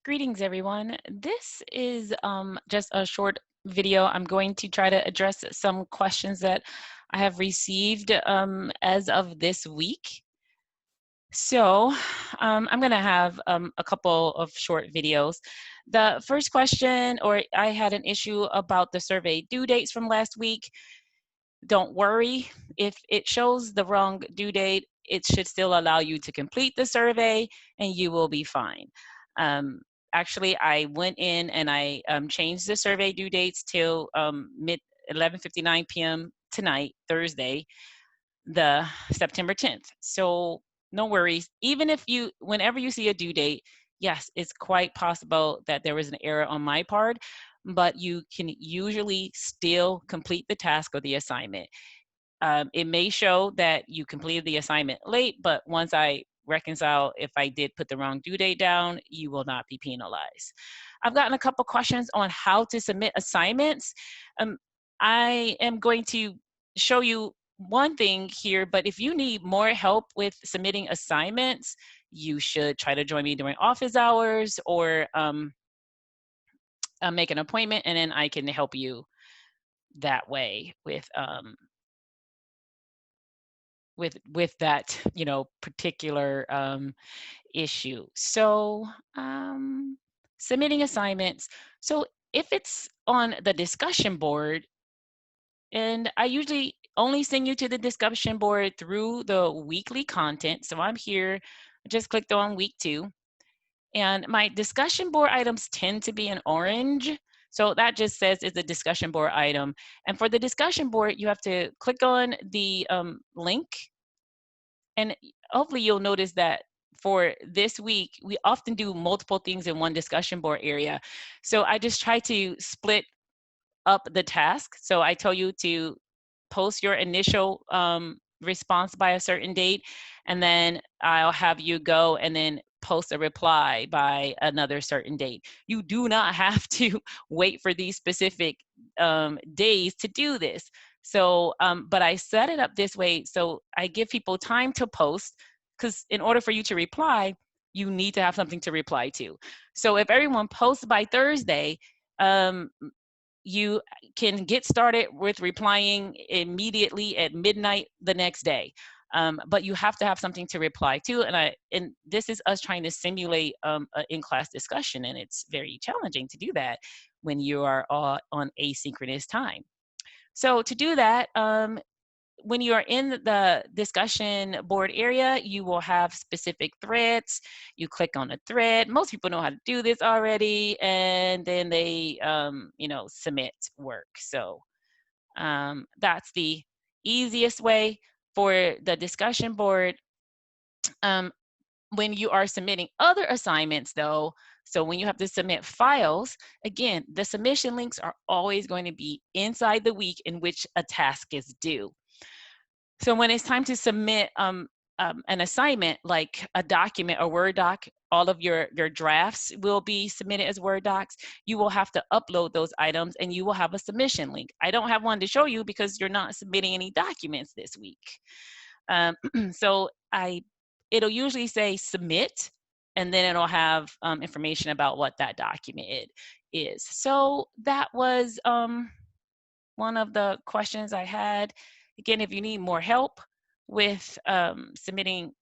Greetings, everyone. This is just a short video. I'm going to try to address some questions that I have received as of this week. So I'm going to have a couple of short videos. The first question, or I had an issue about the survey due dates from last week. Don't worry, if it shows the wrong due date, it should still allow you to complete the survey and you will be fine. Actually, I went in and I changed the survey due dates till mid 11:59 p.m. tonight, Thursday, the September 10th. So no worries. Even if whenever you see a due date, yes, it's quite possible that there was an error on my part, but you can usually still complete the task or the assignment. It may show that you completed the assignment late, but once I reconcile if I did put the wrong due date down, you will not be penalized. I've gotten a couple questions on how to submit assignments. I am going to show you one thing here, but if you need more help with submitting assignments, you should try to join me during office hours or make an appointment, and then I can help you that way with that particular issue. So submitting assignments. So if it's on the discussion board, and I usually only send you to the discussion board through the weekly content. So I'm here, I just clicked on week 2, and my discussion board items tend to be in orange. So that just says it's a discussion board item. And for the discussion board, you have to click on the link, and hopefully you'll notice that for this week, we often do multiple things in one discussion board area. So I just try to split up the task. So I tell you to post your initial response by a certain date, and then I'll have you go and then post a reply by another certain date. You do not have to wait for these specific days to do this. So, but I set it up this way so I give people time to post, because in order for you to reply, you need to have something to reply to. So if everyone posts by Thursday, um, you can get started with replying immediately at midnight the next day. But you have to have something to reply to, and this is us trying to simulate an in-class discussion, and it's very challenging to do that when you are on asynchronous time. So to do that, when you are in the discussion board area, you will have specific threads. You click on a thread. Most people know how to do this already, and then they, submit work. So that's the easiest way for the discussion board. When you are submitting other assignments, though, so when you have to submit files, again, the submission links are always going to be inside the week in which a task is due. So when it's time to submit an assignment, like a document, a Word doc, all of your drafts will be submitted as Word docs. You will have to upload those items, and you will have a submission link. I don't have one to show you because you're not submitting any documents this week. So it'll usually say submit, and then it'll have information about what that document is. So that was one of the questions I had. Again, if you need more help with submitting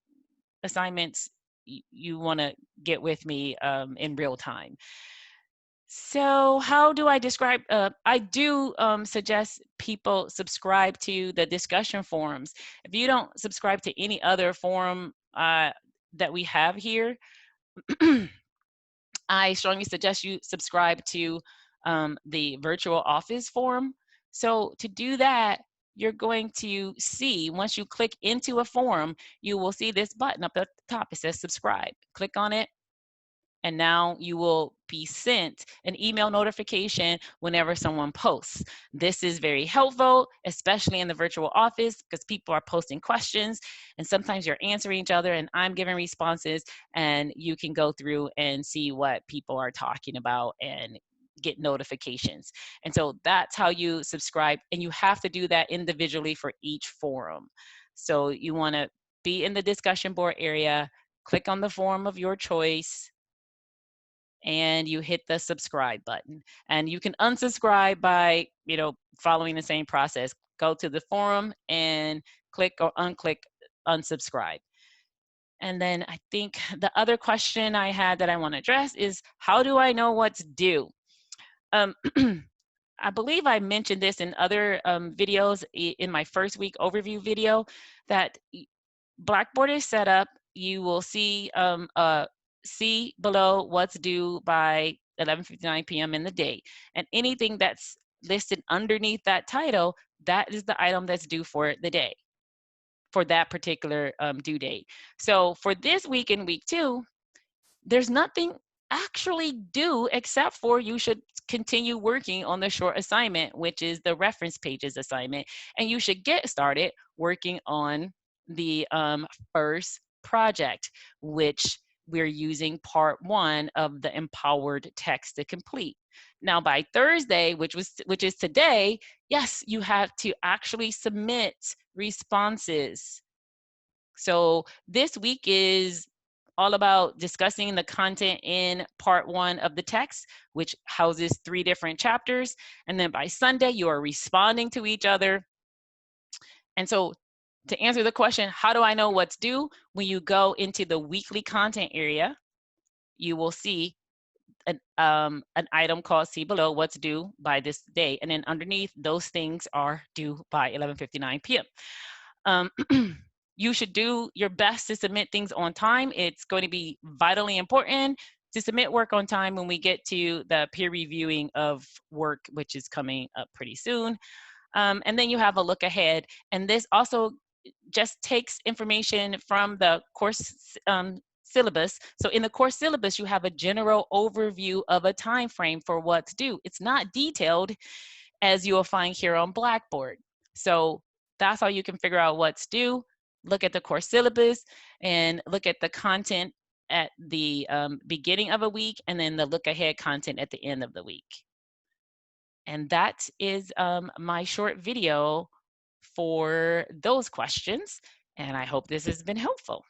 assignments, you want to get with me in real time. So how do I describe? I do suggest people subscribe to the discussion forums. If you don't subscribe to any other forum that we have here, I strongly suggest you subscribe to the virtual office forum. So to do that, you're going to see, once you click into a forum, you will see this button up at the top. It says subscribe. Click on it, and now you will be sent an email notification whenever someone posts. This is very helpful, especially in the virtual office, because people are posting questions, and sometimes you're answering each other, and I'm giving responses, and you can go through and see what people are talking about and get notifications. And so that's how you subscribe, and you have to do that individually for each forum. So you want to be in the discussion board area, click on the forum of your choice, and you hit the subscribe button. And you can unsubscribe by, following the same process. Go to the forum and click or unclick unsubscribe. And then I think the other question I had that I want to address is, how do I know what's due? Um, I believe I mentioned this in other videos in my first week overview video, that Blackboard is set up. You will see below what's due by 11:59 p.m. in the day. And anything that's listed underneath that title, that is the item that's due for the day, for that particular due date. So for this week in week 2, there's nothing actually due except for you should continue working on the short assignment, which is the reference pages assignment. And you should get started working on the first project, which we're using part 1 of the empowered text to complete. Now by Thursday, which is today, yes, you have to actually submit responses. So this week is all about discussing the content in part 1 of the text, which houses 3 different chapters. And then by Sunday, you are responding to each other. And so to answer the question, how do I know what's due? When you go into the weekly content area, you will see an item called See Below, what's due by this day. And then underneath, those things are due by 11:59 p.m. You should do your best to submit things on time. It's going to be vitally important to submit work on time when we get to the peer reviewing of work, which is coming up pretty soon. And then you have a look ahead. And this also just takes information from the course syllabus. So in the course syllabus, you have a general overview of a time frame for what's due. It's not detailed as you will find here on Blackboard. So that's how you can figure out what's due. Look at the course syllabus and look at the content at the beginning of a week, and then the look ahead content at the end of the week. And that is my short video for those questions. And I hope this has been helpful.